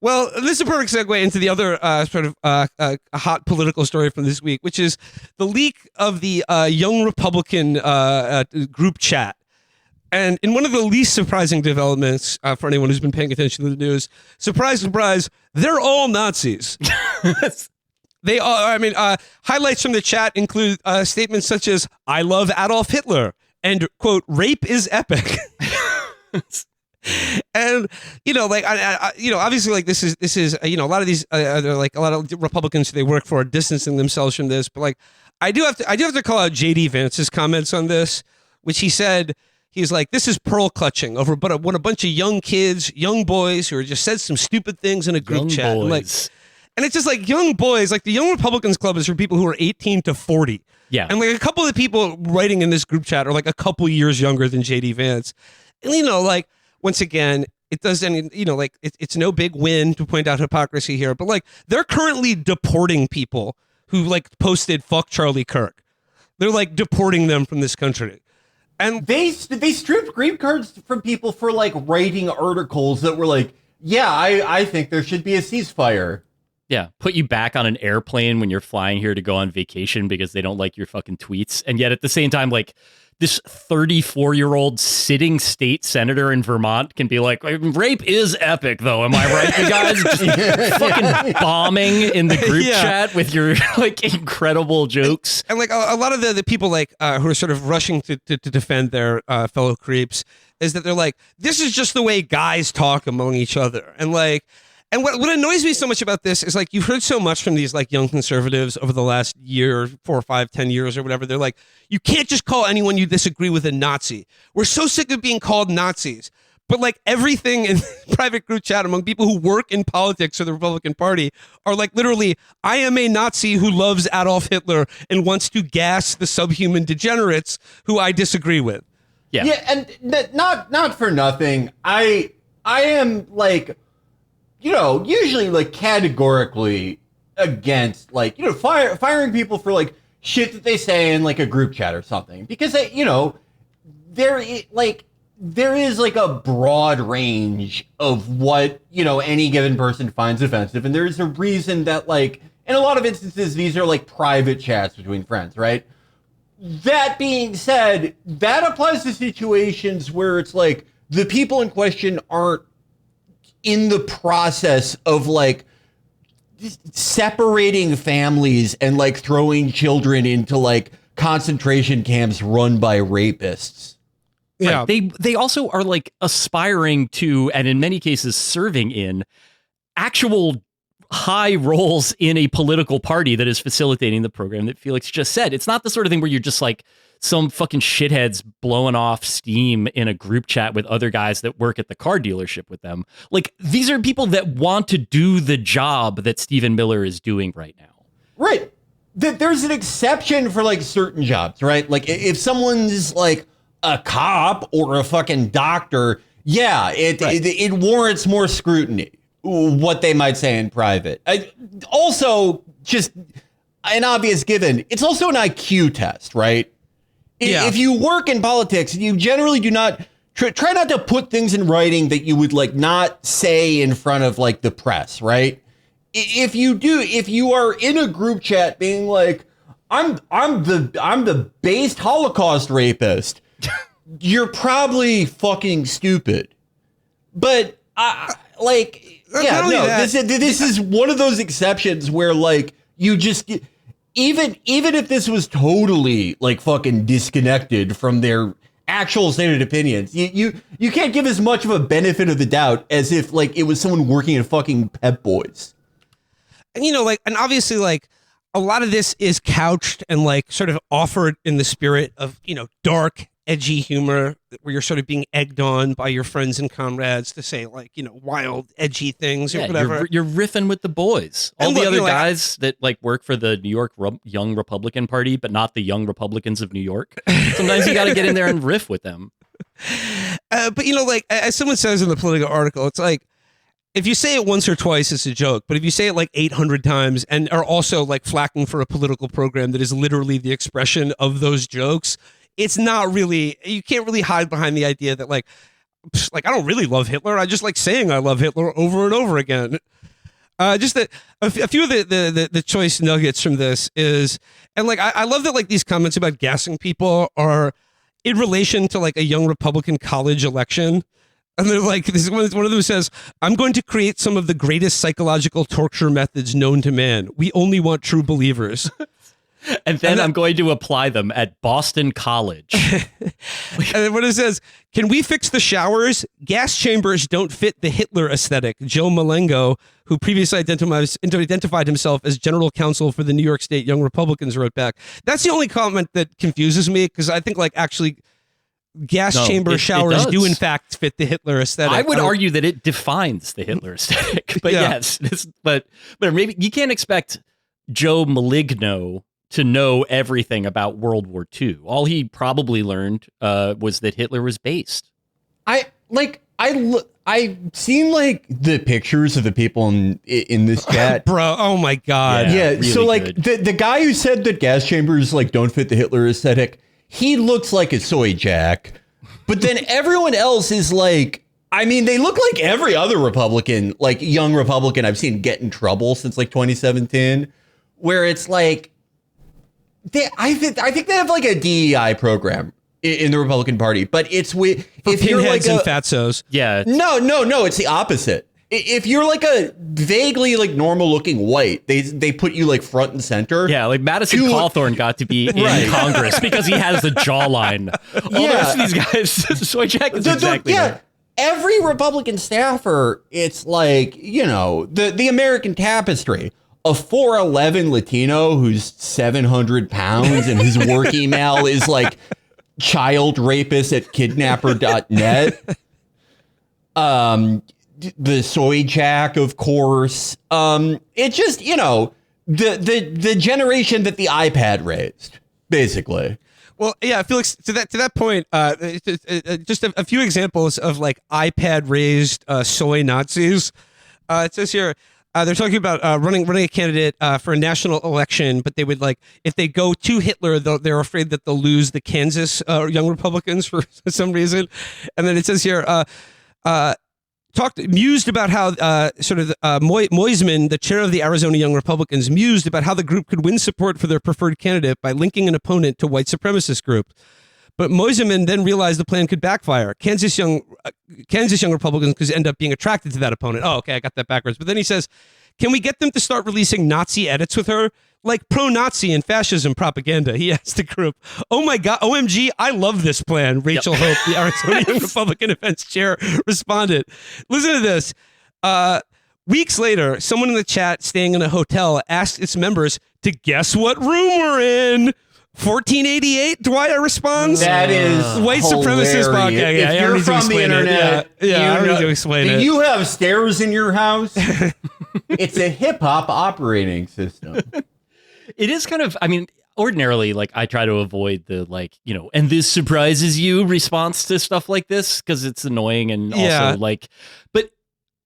Well, this is a perfect segue into the other hot political story from this week, which is the leak of the Young Republican group chat. And in one of the least surprising developments for anyone who's been paying attention to the news, surprise, surprise, they're all Nazis. They are. I mean, highlights from the chat include statements such as "I love Adolf Hitler" and "quote rape is epic." And obviously, like this is a lot of these like a lot of Republicans who they work for are distancing themselves from this. But like, I do have to call out JD Vance's comments on this, which he said. He's like, this is pearl clutching over when a bunch of young kids, young boys who are just said some stupid things in a group chat. And it's just like young boys, like the Young Republicans Club is for people who are 18 to 40. Yeah. And like a couple of the people writing in this group chat are like a couple years younger than JD Vance. And, like, once again, it doesn't, it's no big win to point out hypocrisy here, but like they're currently deporting people who like posted "fuck Charlie Kirk." They're like deporting them from this country. And they stripped green cards from people for like writing articles that were like, yeah, I think there should be a ceasefire. Yeah, put you back on an airplane when you're flying here to go on vacation because they don't like your fucking tweets. And yet at the same time, like this 34-year-old sitting state senator in Vermont can be like, rape is epic, though. Am I right, you guys? Just fucking bombing in the group chat with your like incredible jokes. And like a lot of the people like who are sort of rushing to defend their fellow creeps is that they're like, this is just the way guys talk among each other. And like, and what annoys me so much about this is like you've heard so much from these like young conservatives over the last year, 4 or 5, 10 years or whatever. They're like, you can't just call anyone you disagree with a Nazi. We're so sick of being called Nazis. But like everything in private group chat among people who work in politics or the Republican Party are like literally, I am a Nazi who loves Adolf Hitler and wants to gas the subhuman degenerates who I disagree with. Yeah. Yeah, and not for nothing. I am like, usually like categorically against like, firing people for like shit that they say in like a group chat or something, because there is like a broad range of what, any given person finds offensive. And there's a reason that like, in a lot of instances, these are like private chats between friends, right? That being said, that applies to situations where it's like the people in question aren't in the process of like separating families and like throwing children into like concentration camps run by rapists. Yeah. Right. They also are like aspiring to, and in many cases serving in actual high roles in a political party that is facilitating the program that Felix just said. It's not the sort of thing where you're just like some fucking shitheads blowing off steam in a group chat with other guys that work at the car dealership with them. Like, these are people that want to do the job that Stephen Miller is doing right now. Right. There's an exception for like certain jobs, right? Like if someone's like a cop or a fucking doctor, yeah, it warrants more scrutiny, what they might say in private. Also, just an obvious given, it's also an IQ test, right? Yeah. If you work in politics, you generally do not try not to put things in writing that you would like not say in front of like the press, right? If you are in a group chat being like, I'm the based Holocaust rapist, you're probably fucking stupid. But this is one of those exceptions where like you just. Even if this was totally like fucking disconnected from their actual stated opinions, you can't give as much of a benefit of the doubt as if like it was someone working at fucking Pep Boys. And and obviously like a lot of this is couched and like sort of offered in the spirit of, dark, edgy humor where you're sort of being egged on by your friends and comrades to say like, wild, edgy things or whatever. You're riffing with the boys. All the other guys that like work for the New York Young Republican Party, but not the Young Republicans of New York. Sometimes you got to get in there and riff with them. But like as someone says in the Politico article, it's like, if you say it once or twice, it's a joke. But if you say it like 800 times and are also like flacking for a political program that is literally the expression of those jokes, it's not really, you can't really hide behind the idea that like like, I don't really love Hitler. I just like saying I love Hitler over and over again. Just a few of the choice nuggets from this is, and like, I love that like these comments about gassing people are in relation to like a young Republican college election. And they're like, this is one of them says, I'm going to create some of the greatest psychological torture methods known to man. We only want true believers. And then I'm going to apply them at Boston College. And what it says, can we fix the showers? Gas chambers don't fit the Hitler aesthetic. Joe Malengo, who previously identified himself as general counsel for the New York State Young Republicans, wrote back. That's the only comment that confuses me, because I think like actually chamber showers do in fact fit the Hitler aesthetic. I would argue that it defines the Hitler aesthetic. But yes, but maybe you can't expect Joe Maligno to know everything about World War II. All he probably learned was that Hitler was based. I've seen like the pictures of the people in this chat, bro. Oh my god. Yeah. Really so like good. the guy who said that gas chambers like don't fit the Hitler aesthetic, he looks like a soy jack. But then everyone else is like, I mean, they look like every other Republican, like young Republican I've seen get in trouble since like 2017, where it's like, I think they have like a DEI program in the Republican Party, but it's with if you're like and fatsos. Yeah. No, it's the opposite. If you're like a vaguely like normal looking white, they put you like front and center. Yeah, like Madison Cawthorn got to be in Congress because he has the jawline. All the rest of these guys, Soy Jack is exactly right. Every Republican staffer, it's like, you know, the American Tapestry. A 4'11" Latino who's 700 pounds and his work email is like childrapist@kidnapper.net. The soy jack, of course. It's just, you know, the generation that the iPad raised, basically. Well, yeah, Felix, to that point, just a few examples of like iPad raised soy Nazis. It says here, they're talking about running a candidate for a national election, but they would like, if they go to Hitler, they're afraid that they'll lose the Kansas young Republicans for some reason. And then it says here, mused about how Moisman, the chair of the Arizona Young Republicans, mused about how the group could win support for their preferred candidate by linking an opponent to white supremacist group. But Moisman then realized the plan could backfire. Kansas young Republicans could end up being attracted to that opponent. Oh, okay, I got that backwards. But then he says, can we get them to start releasing Nazi edits with her? Like pro-Nazi and fascism propaganda, he asked the group. Oh my God, OMG, I love this plan, Rachel Hope, the Arizona Young Republican Defense Chair, responded. Listen to this. Weeks later, someone in the chat staying in a hotel asked its members to guess what room we're in. 1488, Dwyer responds. That is white supremacist podcast. Yeah, if you're from the internet, I don't need to explain it. Do you have stairs in your house? It's a hip hop operating system. It is kind of, I mean, ordinarily, like I try to avoid the like, you know, and this surprises you response to stuff like this because it's annoying and also like, but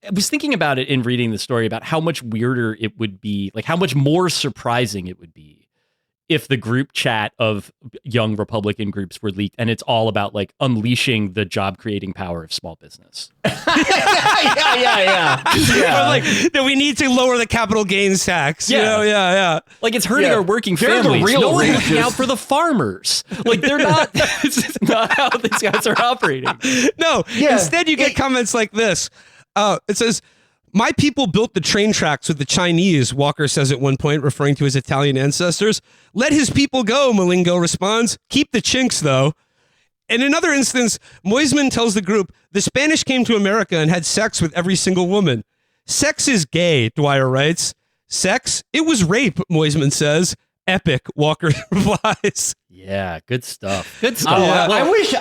I was thinking about it in reading the story about how much weirder it would be, like how much more surprising it would be if the group chat of young Republican groups were leaked and it's all about like unleashing the job creating power of small business. yeah. Or like that we need to lower the capital gains tax. Yeah. You know? Like it's hurting our working They're families. the real No one's racist. looking out for the farmers. Like they're not, it's not how these guys are operating. No, instead you get comments like this. It says, my people built the train tracks with the Chinese, Walker says at one point, referring to his Italian ancestors. Let his people go, Malingo responds. Keep the chinks, though. In another instance, Moisman tells the group, the Spanish came to America and had sex with every single woman. Sex is gay, Dwyer writes. Sex? It was rape, Moisman says. Epic, Walker replies. Yeah, good stuff. Good stuff. I wish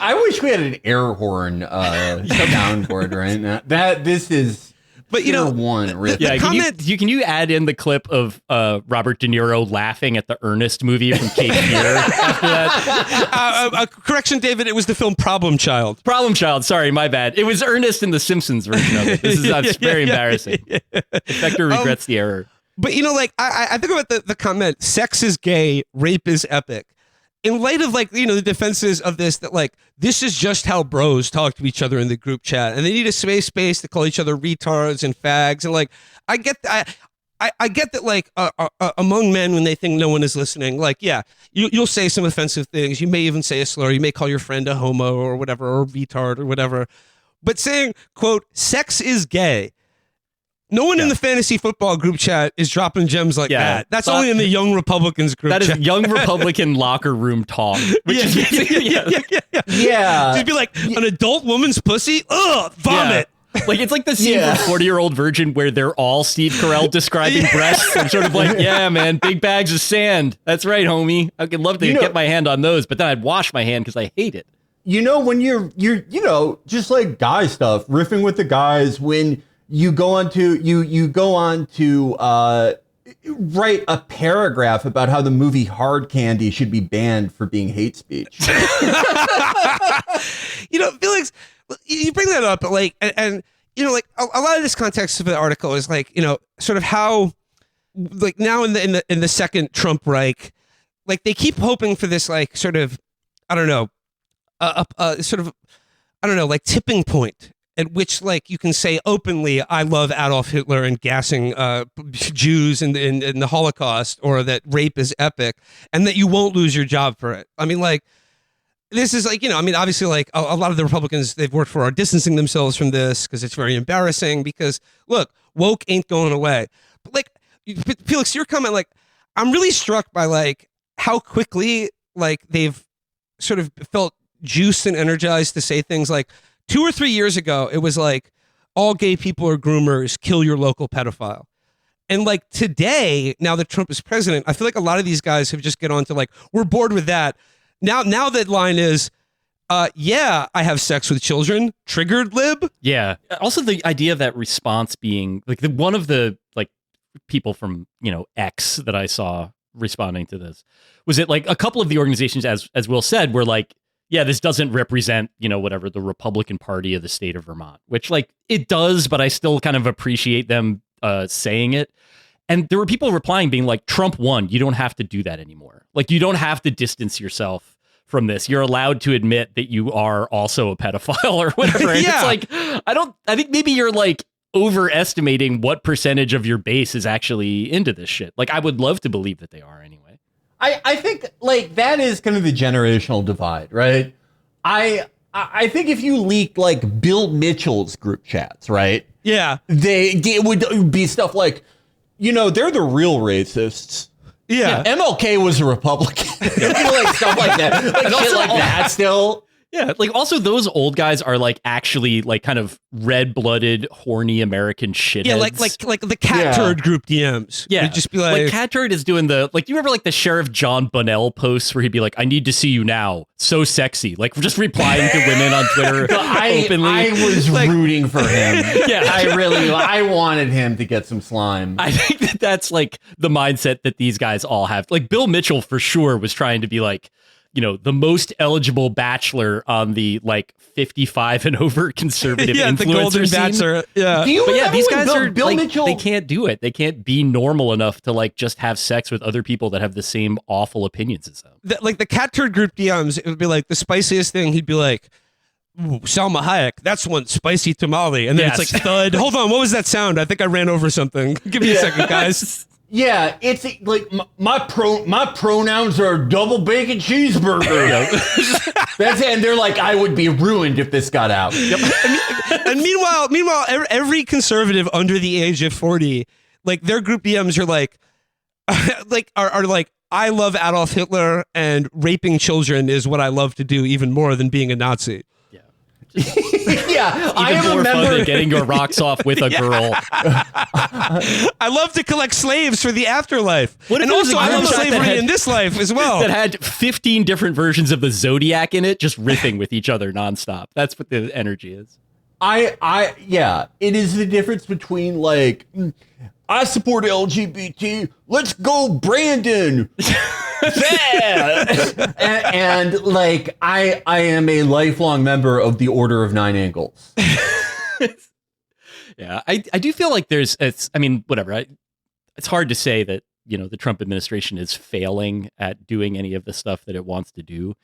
we had an air horn soundboard right now. This is... But you know, one riff. Yeah, can you add in the clip of Robert De Niro laughing at the Ernest movie from Cape Fear after that? Correction, David, it was the film Problem Child. Problem Child, sorry, my bad. It was Ernest in the Simpsons version of it. This is very embarrassing. Effector regrets the error. But you know, like I think about the comment, sex is gay, rape is epic. in light of like, the defenses of this, that like, this is just how bros talk to each other in the group chat, and they need a safe space to call each other retards and fags. And like, I get that. I get that, like, among men, when they think no one is listening, like, yeah, you'll say some offensive things. You may even say a slur. You may call your friend a homo or whatever, or retard or whatever. But saying, quote, sex is gay. No one in the fantasy football group chat is dropping gems like that. That's only in the Young Republicans group chat. That is young Republican locker room talk. Yeah. Just be like, an adult woman's pussy? Ugh, vomit. Yeah. Like, it's like the scene from 40-Year-Old Virgin where they're all Steve Carell describing breasts. I'm sort of like, yeah, man, big bags of sand. That's right, homie. I'd love to get my hand on those, but then I'd wash my hand because I hate it. When you're just like guy stuff, riffing with the guys, when you go on to write a paragraph about how the movie Hard Candy should be banned for being hate speech. Felix, you bring that up, but like, and like a lot of this context of the article is like, sort of how, like, now in the second Trump Reich, like, they keep hoping for this, like, sort of, I don't know, like, tipping point at which, like, you can say openly, I love Adolf Hitler and gassing Jews in the Holocaust, or that rape is epic, and that you won't lose your job for it. I mean, like, this is like, obviously, like, a lot of the Republicans they've worked for are distancing themselves from this because it's very embarrassing, because, look, woke ain't going away. But, like, Felix, your comment, like, I'm really struck by, like, how quickly, like, they've sort of felt juiced and energized to say things like, 2 or 3 years ago, it was like, all gay people are groomers, kill your local pedophile. And like today, now that Trump is president, I feel like a lot of these guys have just get on to like, we're bored with that. Now that line is, yeah, I have sex with children. Triggered, lib. Yeah. Also, the idea of that response being like one of the like people from X that I saw responding to this was it like a couple of the organizations, as Will said, were like, yeah, this doesn't represent whatever the Republican Party of the state of Vermont, which like it does, but I still kind of appreciate them saying it. And there were people replying being like, Trump won. You don't have to do that anymore. Like, you don't have to distance yourself from this. You're allowed to admit that you are also a pedophile or whatever. And it's like, I think maybe you're like overestimating what percentage of your base is actually into this shit. Like, I would love to believe that they are anyway. I think like that is kind of the generational divide, right? I think if you leaked like Bill Mitchell's group chats, right? Yeah. It would be stuff like, they're the real racists. Yeah. MLK was a Republican. Like stuff like that. Like shit like that still. Yeah, like also those old guys are like actually like kind of red-blooded, horny American shitheads. Yeah, like the cat turd group DMs. Yeah, would just be like cat turd is doing the like. You remember like the Sheriff John Bunnell posts where he'd be like, "I need to see you now, so sexy," like just replying to women on Twitter openly. I was like, rooting for him. Yeah, I wanted him to get some slime. I think that's like the mindset that these guys all have. Like Bill Mitchell for sure was trying to be like, the most eligible bachelor on the like 55 and over conservative influencer the golden scene. Bachelor. Yeah. But yeah, these guys are Bill like, Mitchell, they can't do it. They can't be normal enough to like just have sex with other people that have the same awful opinions as them. Like the cat turd group DMs, it would be like the spiciest thing. He'd be like, ooh, Salma Hayek, that's one spicy tamale. And then it's like, thud. Hold on, what was that sound? I think I ran over something. Give me a second, guys. Yeah, it's like my pronouns are double bacon cheeseburger. That's it. And they're like, I would be ruined if this got out. Yep. And meanwhile, every conservative under the age of 40, like their group DMs are like, are like, I love Adolf Hitler and raping children is what I love to do even more than being a Nazi. Yeah, I am more fun than getting your rocks off with a girl. I love to collect slaves for the afterlife. And also, I love slavery in this life as well. That had 15 different versions of the Zodiac in it, just riffing with each other nonstop. That's what the energy is. Yeah, it is the difference between like, I support LGBT. Let's go, Brandon. and like I am a lifelong member of the Order of Nine Angles. Yeah, I do feel like it's hard to say that the Trump administration is failing at doing any of the stuff that it wants to do.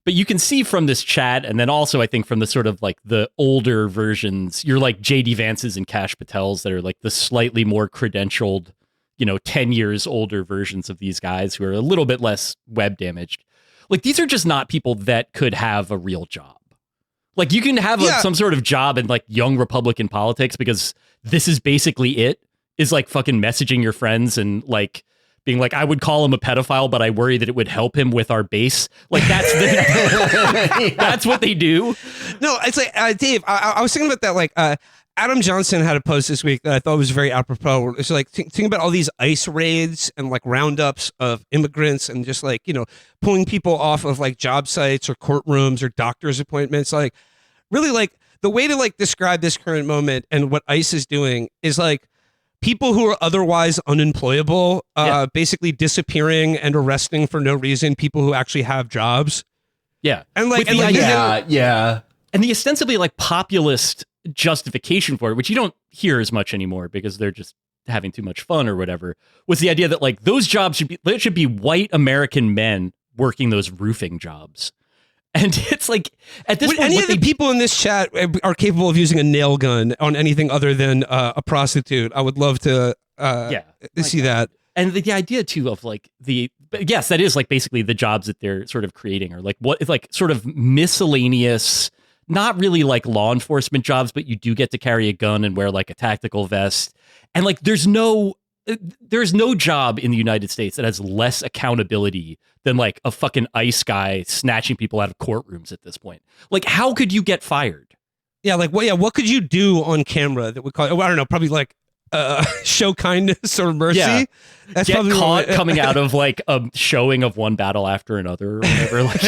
But you can see from this chat, and then also I think from the sort of like the older versions, you're like JD Vance's and Kash Patel's that are like the slightly more credentialed, 10 years older versions of these guys who are a little bit less web damaged. Like, these are just not people that could have a real job. Like, you can have some sort of job in like young Republican politics because this is basically is like fucking messaging your friends and like being like, I would call him a pedophile, but I worry that it would help him with our base. Like, that's what they do. No, it's like, Dave, I was thinking about that. Like, Adam Johnson had a post this week that I thought was very apropos. It's like, think about all these ICE raids and like roundups of immigrants and just like, pulling people off of like job sites or courtrooms or doctor's appointments. Like, really, like, the way to like describe this current moment and what ICE is doing is like, people who are otherwise unemployable, basically disappearing and arresting for no reason people who actually have jobs. Yeah. And like, and And the ostensibly like populist justification for it, which you don't hear as much anymore because they're just having too much fun or whatever, was the idea that like those jobs should be white American men working those roofing jobs. And it's like, at this point, any of the people in this chat are capable of using a nail gun on anything other than a prostitute, I would love to see that. And the idea too of like yes, that is like basically the jobs that they're sort of creating, or like what it's like sort of miscellaneous, not really like law enforcement jobs, but you do get to carry a gun and wear like a tactical vest. And like, there's no job in the United States that has less accountability than like a fucking ICE guy snatching people out of courtrooms at this point. Like, how could you get fired? Yeah, like, what could you do on camera that would call? I don't know, probably like show kindness or mercy. Yeah. That's get probably caught coming out of like a showing of one battle after another or whatever. Like,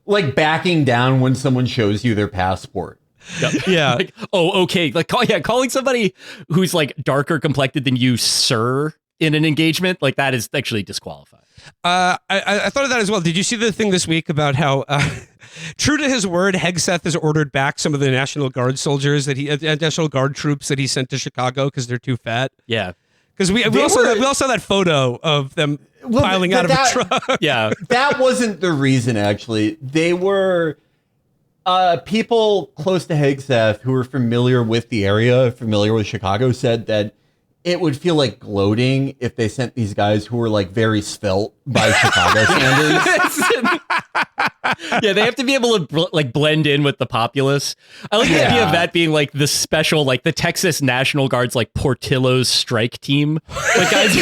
like backing down when someone shows you their passport. Yep. Yeah. Like, oh, okay. Like, calling somebody who's like darker complected than you, sir, in an engagement, like that is actually disqualified. I thought of that as well. Did you see the thing this week about how, true to his word, Hegseth has ordered back some of the National Guard soldiers National Guard troops that he sent to Chicago because they're too fat? Yeah. Because we all saw that photo of them piling out of a truck. Yeah. That wasn't the reason, actually. They were people close to Hegseth who were familiar with the area, familiar with Chicago, said that it would feel like gloating if they sent these guys who were like very svelte by Chicago standards. Yeah, they have to be able to like blend in with the populace. I like the idea of that being like the special, like the Texas National Guard's like Portillo's strike team. Like guys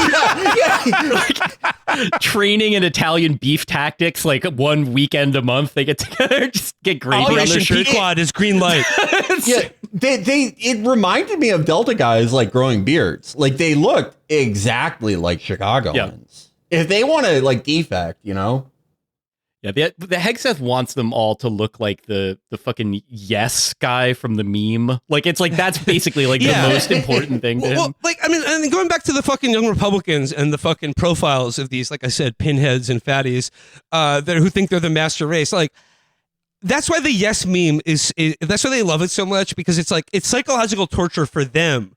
like, training in Italian beef tactics like one weekend a month. They get together, just get gravy on their Operation shirt. Pequod is green light. Yeah, it reminded me of Delta guys like growing beards. Like they looked exactly like Chicagoans. Yeah. If they want to like defect, Yeah, the Hegseth wants them all to look like the fucking yes guy from the meme. Like it's like that's basically like the most important thing to him. Well, like I mean, and going back to the fucking young Republicans and the fucking profiles of these, like I said, pinheads and fatties, who think they're the master race. Like that's why the yes meme is that's why they love it so much, because it's like it's psychological torture for them,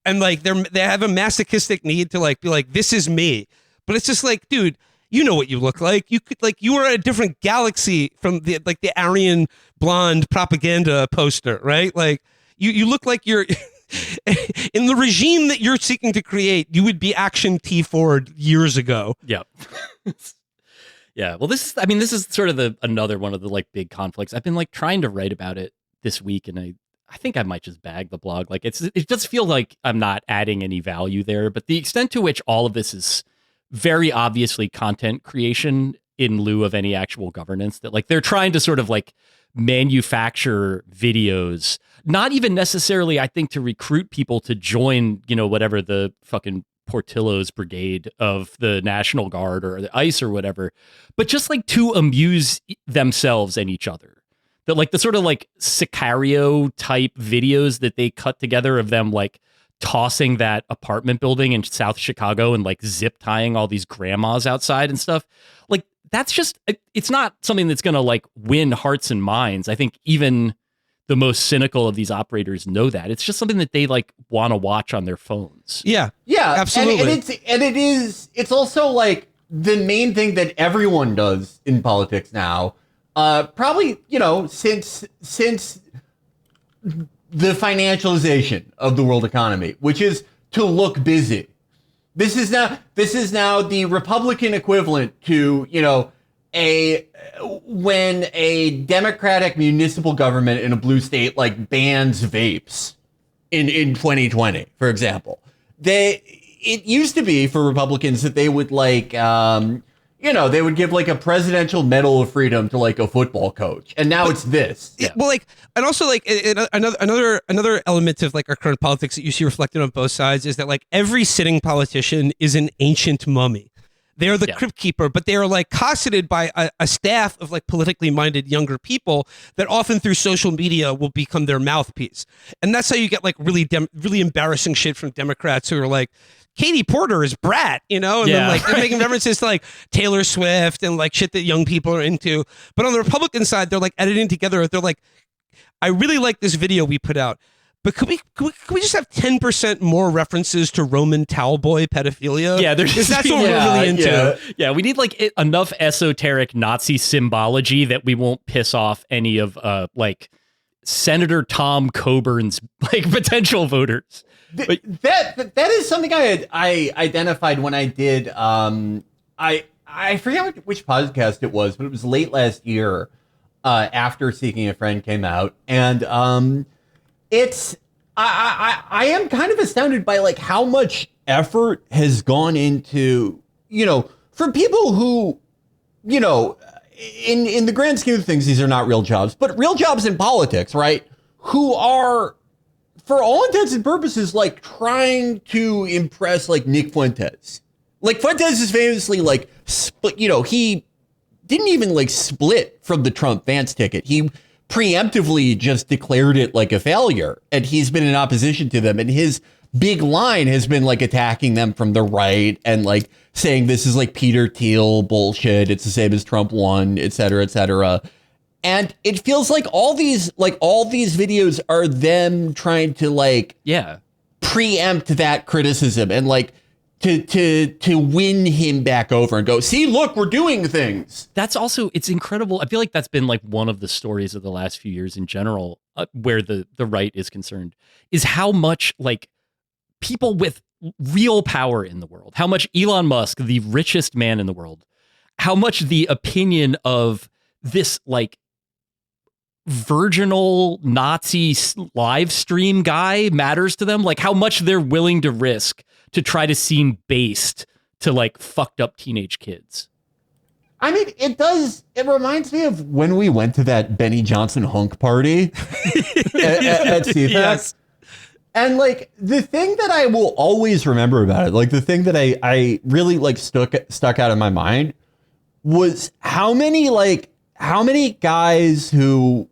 and like they have a masochistic need to like be like, this is me, but it's just like, dude. You know what you look like. You could you are a different galaxy from the Aryan blonde propaganda poster, right? Like you look like you're in the regime that you're seeking to create. You would be Action T Ford years ago. Yeah. Yeah. Well, this is sort of another one of the like big conflicts. I've been like trying to write about it this week, and I think I might just bag the blog. Like it does feel like I'm not adding any value there, but the extent to which all of this is very obviously content creation in lieu of any actual governance, that like they're trying to sort of like manufacture videos, not even necessarily, I think, to recruit people to join, whatever the fucking Portillo's brigade of the National Guard or the ICE or whatever, but just like to amuse themselves and each other. That like the sort of like Sicario type videos that they cut together of them like tossing that apartment building in South Chicago and like zip tying all these grandmas outside and stuff. Like that's just, it's not something that's going to like win hearts and minds. I think even the most cynical of these operators know that. It's just something that they like want to watch on their phones. Yeah. Yeah, absolutely. It's also like the main thing that everyone does in politics now. Probably, since the financialization of the world economy, which is to look busy. This is now the Republican equivalent to, when a Democratic municipal government in a blue state like bans vapes in 2020, for example. It used to be for Republicans that they would like they would give like a presidential medal of freedom to like a football coach, and now it's this. Yeah. Well, like, and also like another element of like our current politics that you see reflected on both sides is that like every sitting politician is an ancient mummy. They are the crypt keeper, but they are like cosseted by a staff of like politically minded younger people that often through social media will become their mouthpiece. And that's how you get like really embarrassing shit from Democrats who are like, Katie Porter is brat, and then like they're making references to like Taylor Swift and like shit that young people are into. But on the Republican side, they're like editing together. They're like, I really like this video we put out. But could we just have 10% more references to Roman towel boy pedophilia? Yeah, because that's what we're really into. Yeah, we need like enough esoteric Nazi symbology that we won't piss off any of like Senator Tom Coburn's like potential voters. That is something I identified when I did. I forget which podcast it was, but it was late last year after Seeking a Friend came out, and I am kind of astounded by like how much effort has gone into, for people who, in the grand scheme of things, these are not real jobs, but real jobs in politics, right? Who are, for all intents and purposes, like trying to impress like Nick Fuentes. Like Fuentes is famously like, he didn't even like split from the Trump Vance ticket. He preemptively just declared it like a failure, and he's been in opposition to them, and his big line has been like attacking them from the right and like saying this is like Peter Thiel bullshit, it's the same as Trump won, et cetera, et cetera. And it feels like all these videos are them trying to like preempt that criticism and like to win him back over and go, see, look, we're doing things. That's also, it's incredible. I feel like that's been like one of the stories of the last few years in general, where the right is concerned, is how much like people with real power in the world, how much Elon Musk, the richest man in the world, how much the opinion of this like virginal Nazi live stream guy matters to them, like how much they're willing to risk to try to seem based to like fucked up teenage kids. I mean, it does. It reminds me of when we went to that Benny Johnson hunk party at CFAX. Yes. And like the thing that I will always remember about it, like the thing that I really like stuck out in my mind was how many guys who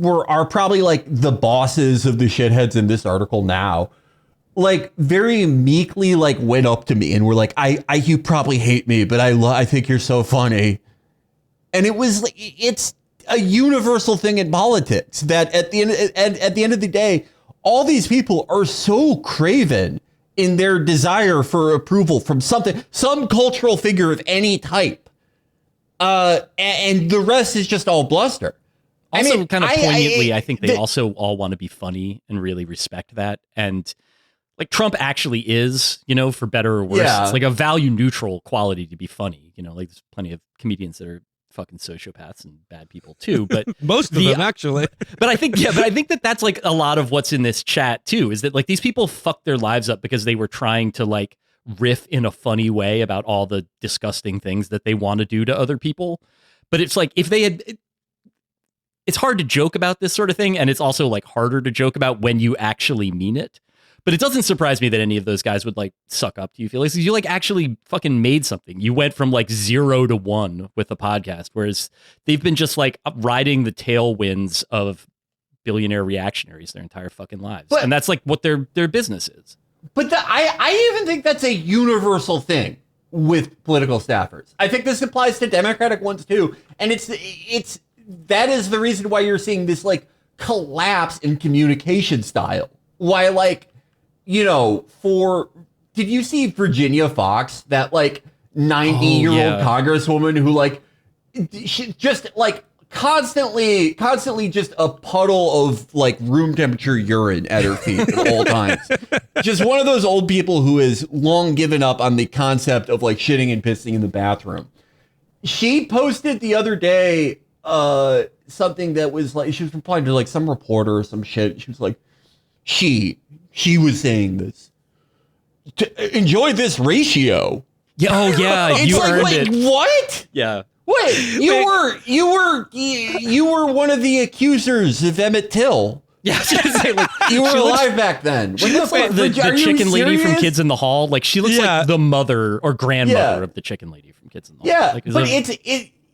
are probably like the bosses of the shitheads in this article now, like very meekly like went up to me and were like, you probably hate me, but I think you're so funny. And it was like, it's a universal thing in politics that at the end of the day, all these people are so craven in their desire for approval from some cultural figure of any type. And the rest is just all bluster. Also, I mean, kind of poignantly, I think they also all want to be funny and really respect that. And like Trump actually is, for better or worse, it's like a value neutral quality to be funny. Like there's plenty of comedians that are fucking sociopaths and bad people too, but most of them actually. But I think that that's like a lot of what's in this chat too, is that like these people fucked their lives up because they were trying to like riff in a funny way about all the disgusting things that they want to do to other people. But it's like if they had, it's hard to joke about this sort of thing, and it's also like harder to joke about when you actually mean it. But it doesn't surprise me that any of those guys would like suck up to you, Felix. You like actually fucking made something. You went from like 0 to 1 with the podcast, whereas they've been just like riding the tailwinds of billionaire reactionaries their entire fucking lives. And that's like what their business is. But I even think that's a universal thing with political staffers. I think this applies to Democratic ones too. And that is the reason why you're seeing this like collapse in communication style. Why, like, you know, did you see Virginia Fox, that like 90-year-old congresswoman who like she just like constantly just a puddle of like room temperature urine at her feet at all times. Just one of those old people who has long given up on the concept of like shitting and pissing in the bathroom. She posted the other day something that was like, she was replying to like some reporter or some shit. She was like, she was saying this to enjoy this ratio. Yeah, oh yeah, it's you like, earned wait, it. what? Yeah. Wait, you were one of the accusers of Emmett Till. Yeah, I was gonna say, like, you were alive back then. She looks like the chicken lady from Kids in the Hall. Like, she looks like the mother or grandmother of the chicken lady from Kids in the Hall. Yeah, like, but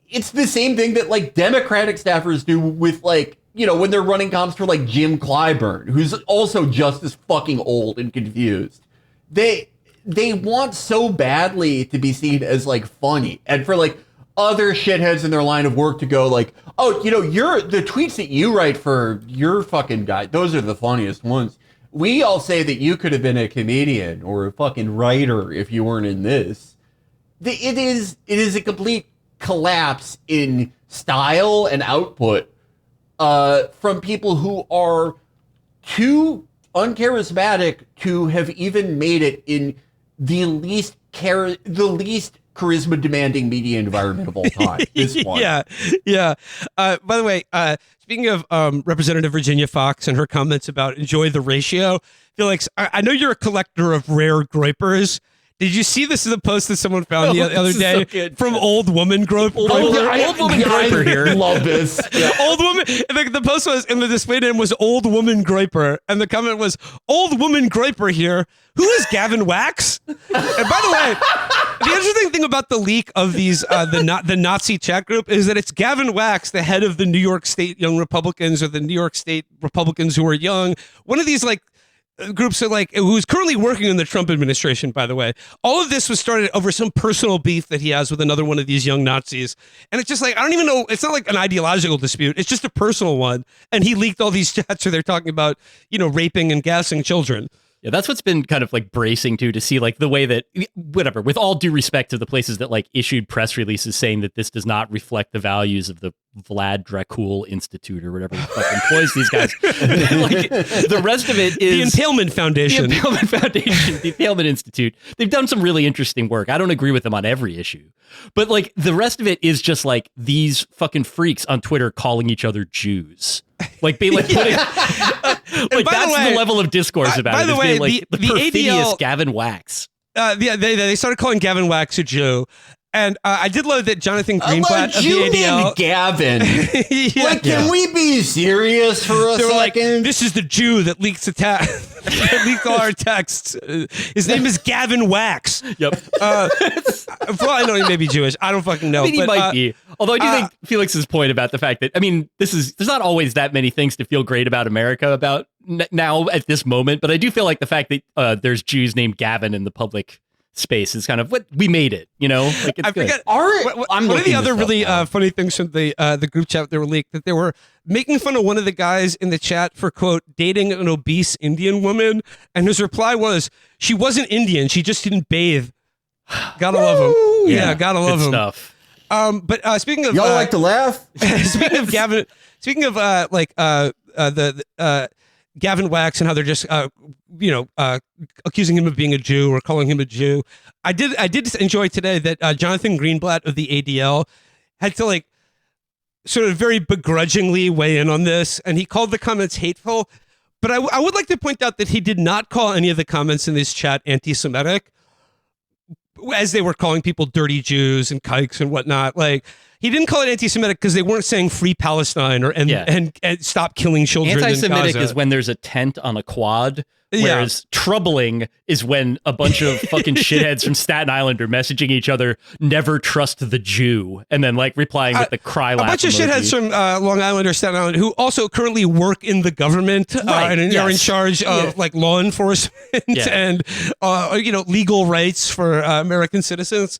it's the same thing that like Democratic staffers do with like, you know, when they're running comps for like Jim Clyburn, who's also just as fucking old and confused. They want so badly to be seen as like funny, and for like other shitheads in their line of work to go like, oh, you know, the tweets that you write for your fucking guy, those are the funniest ones. We all say that you could have been a comedian or a fucking writer if you weren't in this. It is a complete collapse in style and output from people who are too uncharismatic to have even made it in the least charisma demanding media environment of all time. This one. Yeah. By the way, speaking of Representative Virginia Fox and her comments about enjoy the ratio, Felix, I know you're a collector of rare groypers. Did you see this in the post that someone found the other day from Old Woman Groper? Old Woman Groper here. Love this. Yeah. Old Woman. The post was, and the display name was Old Woman Groper, and the comment was Old Woman Groper here. Who is Gavin Wax? And by the way, the interesting thing about the leak of these the Nazi chat group is that it's Gavin Wax, the head of the New York State Young Republicans, or the New York State Republicans who are young. One of these like groups are like, who's currently working in the Trump administration, by the way. All of this was started over some personal beef that he has with another one of these young Nazis. And it's just like, I don't even know, it's not like an ideological dispute. It's just a personal one. And he leaked all these chats where they're talking about, you know, raping and gassing children. Yeah, that's what's been kind of like bracing to see like the way that, whatever, with all due respect to the places that like issued press releases saying that this does not reflect the values of the Vlad Dracul Institute or whatever the fuck employs these guys. Like, the rest of it is the Impalement Foundation. The Impalement Foundation, the Impalement Institute. They've done some really interesting work. I don't agree with them on every issue. But like the rest of it is just like these fucking freaks on Twitter calling each other Jews. Like being like putting like that's the level of discourse about it. By the way, like the perfidious ADL, Gavin Wax. They started calling Gavin Wax a Jew. And I did love that Jonathan Greenblatt of the ADL. Gavin. Like, can we be serious for a second? Like, this is the Jew that leaks that leaked all our texts. His name is Gavin Wax. Yep. For all I know, he may be Jewish. I don't fucking know. I mean, he might be. Although I do think Felix's point about the fact that, I mean, there's not always that many things to feel great about America about now at this moment. But I do feel like the fact that there's Jews named Gavin in the public space is kind of what we made it, you know. Like it's I forget. One of the other really funny things from the group chat that were leaked, that they were making fun of one of the guys in the chat for quote dating an obese Indian woman, and his reply was, "She wasn't Indian, she just didn't bathe." Gotta love him. Yeah, gotta love him. Stuff. But speaking of y'all like to laugh. Speaking of Gavin, speaking of Gavin Wax and how they're just, accusing him of being a Jew or calling him a Jew. I did enjoy today that Jonathan Greenblatt of the ADL had to like sort of very begrudgingly weigh in on this, and he called the comments hateful. But I would like to point out that he did not call any of the comments in this chat anti-Semitic, as they were calling people dirty Jews and kikes and whatnot. Like, he didn't call it anti-Semitic because they weren't saying free Palestine or and stop killing children. Anti-Semitic is when there's a tent on a quad, whereas troubling is when a bunch of fucking shitheads from Staten Island are messaging each other, "Never trust the Jew," and then like replying with the cry laugh. A bunch of shitheads from Long Island or Staten Island who also currently work in the government and are in charge of like law enforcement and legal rights for American citizens.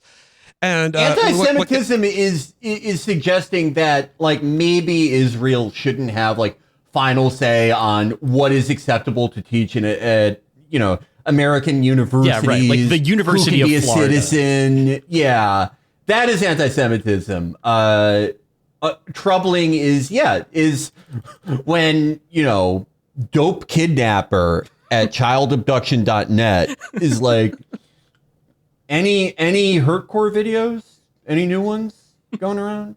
And anti-Semitism is suggesting that like maybe Israel shouldn't have like final say on what is acceptable to teach in a American universities. Yeah, right. Like the University who can of be Florida. A citizen. Yeah, that is anti-Semitism. Troubling is when, dope kidnapper at childabduction.net is like, any hurtcore videos? Any new ones going around?